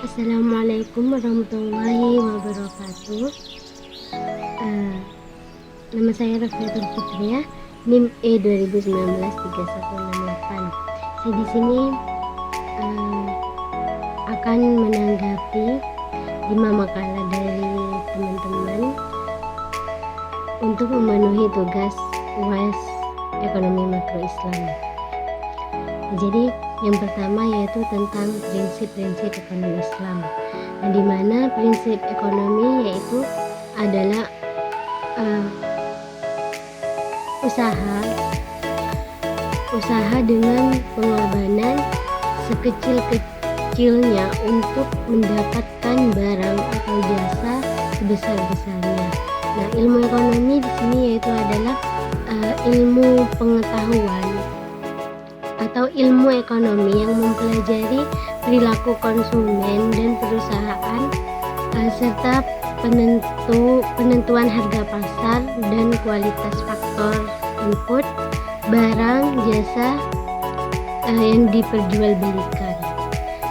Assalamualaikum warahmatullahi wabarakatuh. Eh, Nama saya Rafiatul Fitria, NIM E 2019-3168. Saya di sini akan menanggapi 5 makalah dari teman-teman untuk memenuhi tugas UAS Ekonomi Makro Islam. Jadi yang pertama yaitu tentang prinsip-prinsip ekonomi Islam. Nah, di mana prinsip ekonomi yaitu adalah usaha dengan pengorbanan sekecil-kecilnya untuk mendapatkan barang atau jasa sebesar-besarnya. Nah, ilmu ekonomi di sini yaitu adalah ilmu pengetahuan atau ilmu ekonomi yang mempelajari perilaku konsumen dan perusahaan serta penentuan harga pasar dan kualitas faktor input barang jasa yang diperjualbelikan.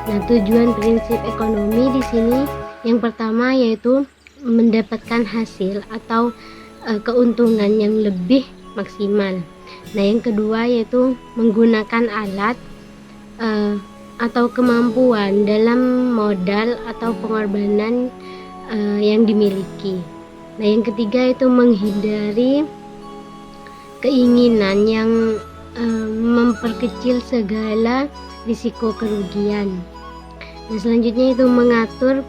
Nah, tujuan prinsip ekonomi di sini yang pertama yaitu mendapatkan hasil atau keuntungan yang lebih maksimal. Nah, yang kedua yaitu menggunakan alat atau kemampuan dalam modal atau pengorbanan yang dimiliki. Nah, yang ketiga itu menghindari keinginan yang memperkecil segala risiko kerugian. Nah, selanjutnya itu mengatur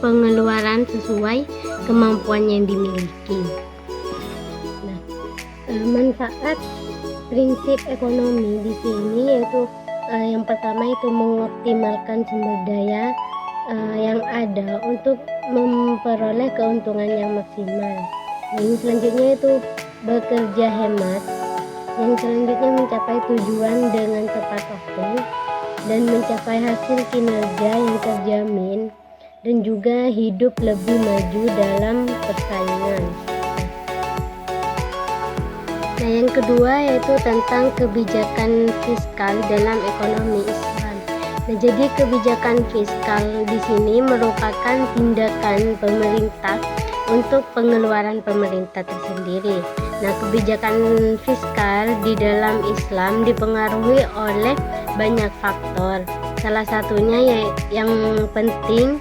pengeluaran sesuai kemampuan yang dimiliki. Nah, manfaat prinsip ekonomi di sini yaitu yang pertama itu mengoptimalkan sumber daya yang ada untuk memperoleh keuntungan yang maksimal. Yang selanjutnya itu bekerja hemat. Yang selanjutnya mencapai tujuan dengan tepat waktu dan mencapai hasil kinerja yang terjamin dan juga hidup lebih maju dalam persaingan. Nah, yang kedua yaitu tentang kebijakan fiskal dalam ekonomi Islam. Nah, jadi kebijakan fiskal di sini merupakan tindakan pemerintah untuk pengeluaran pemerintah tersendiri. Nah, kebijakan fiskal di dalam Islam dipengaruhi oleh banyak faktor. Salah satunya yang penting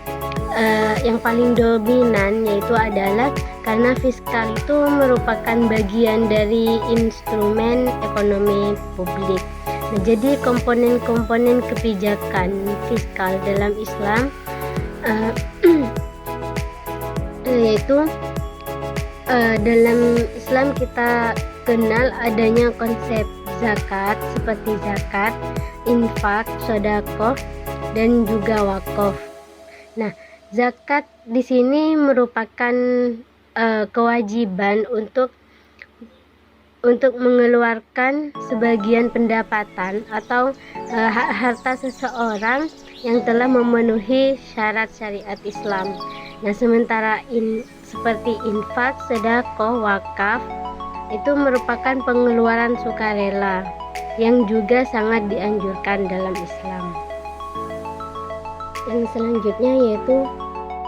yang paling dominan yaitu adalah karena fiskal itu merupakan bagian dari instrumen ekonomi publik. Nah, jadi komponen-komponen kebijakan fiskal dalam Islam yaitu dalam Islam kita kenal adanya konsep zakat seperti zakat, infak, sedekah dan juga wakaf. Nah, zakat di sini merupakan kewajiban untuk mengeluarkan sebagian pendapatan atau harta seseorang yang telah memenuhi syarat syariat Islam. Nah, sementara seperti infak, sedekah, wakaf itu merupakan pengeluaran sukarela yang juga sangat dianjurkan dalam Islam. Yang selanjutnya yaitu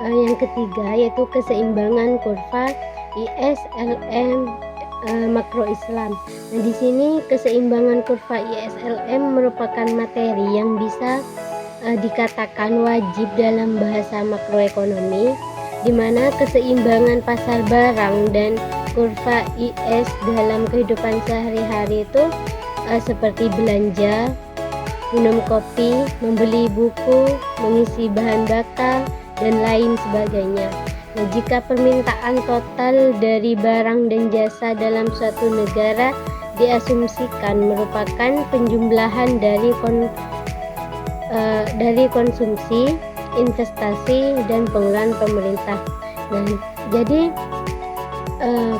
yang ketiga yaitu keseimbangan kurva ISLM makro Islam. Nah, di sini keseimbangan kurva ISLM merupakan materi yang bisa dikatakan wajib dalam bahasa makroekonomi, di mana keseimbangan pasar barang dan kurva IS dalam kehidupan sehari-hari itu seperti belanja, minum kopi, membeli buku, mengisi bahan bakar, dan lain sebagainya. Nah, jika permintaan total dari barang dan jasa dalam suatu negara diasumsikan merupakan penjumlahan dari konsumsi, investasi, dan pengeluaran pemerintah. Nah, jadi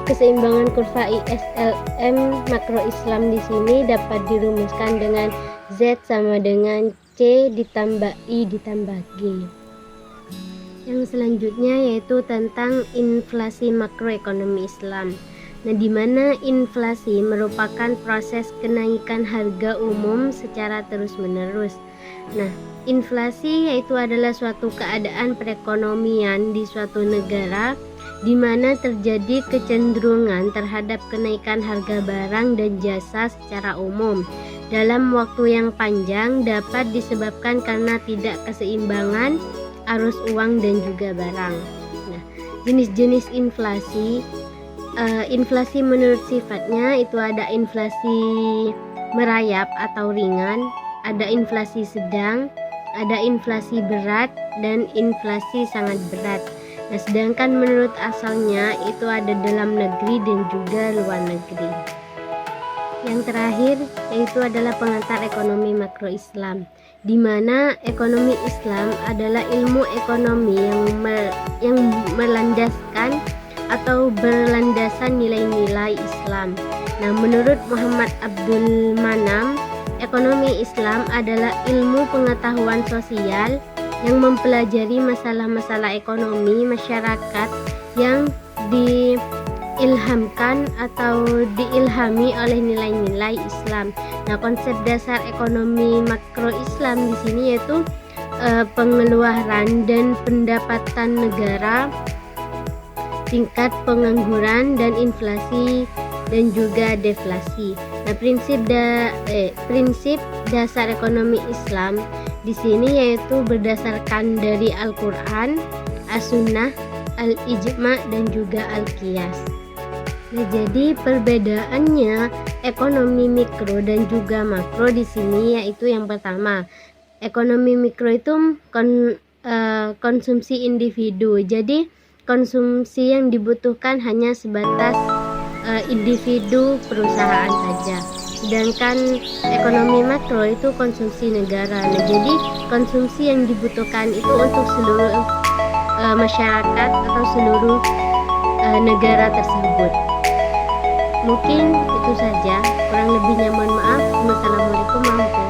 keseimbangan kurva ISLM makro Islam di sini dapat dirumuskan dengan Z sama dengan C ditambah I ditambah G. Yang selanjutnya yaitu tentang inflasi makroekonomi Islam. Nah, di mana inflasi merupakan proses kenaikan harga umum secara terus-menerus. Nah, inflasi yaitu adalah suatu keadaan perekonomian di suatu negara di mana terjadi kecenderungan terhadap kenaikan harga barang dan jasa secara umum dalam waktu yang panjang, dapat disebabkan karena tidak keseimbangan arus uang dan juga barang. Nah, jenis-jenis inflasi, inflasi menurut sifatnya itu ada inflasi merayap atau ringan, ada inflasi sedang, ada inflasi berat, dan inflasi sangat berat. Nah, sedangkan menurut asalnya itu ada dalam negeri dan juga luar negeri. Yang terakhir yaitu adalah pengantar ekonomi makro Islam, di mana ekonomi Islam adalah ilmu ekonomi yang melandaskan atau berlandasan nilai-nilai Islam. Nah, menurut Muhammad Abdul Manam, ekonomi Islam adalah ilmu pengetahuan sosial yang mempelajari masalah-masalah ekonomi masyarakat yang diilhamkan atau diilhami oleh nilai-nilai Islam. Nah, konsep dasar ekonomi makro Islam di sini yaitu pengeluaran dan pendapatan negara, tingkat pengangguran dan inflasi, dan juga deflasi. Nah, prinsip dasar ekonomi Islam di sini yaitu berdasarkan dari Al-Qur'an, As-Sunnah, Al-Ijma' dan juga Al-Qiyas. Nah, jadi perbedaannya ekonomi mikro dan juga makro di sini yaitu yang pertama, ekonomi mikro itu konsumsi individu. Jadi konsumsi yang dibutuhkan hanya sebatas individu perusahaan saja. Sedangkan ekonomi makro itu konsumsi negara. Nah, jadi konsumsi yang dibutuhkan itu untuk seluruh masyarakat atau seluruh negara tersebut. Mungkin itu saja, kurang lebihnya mohon maaf. Wassalamualaikum warahmatullahi wabarakatuh.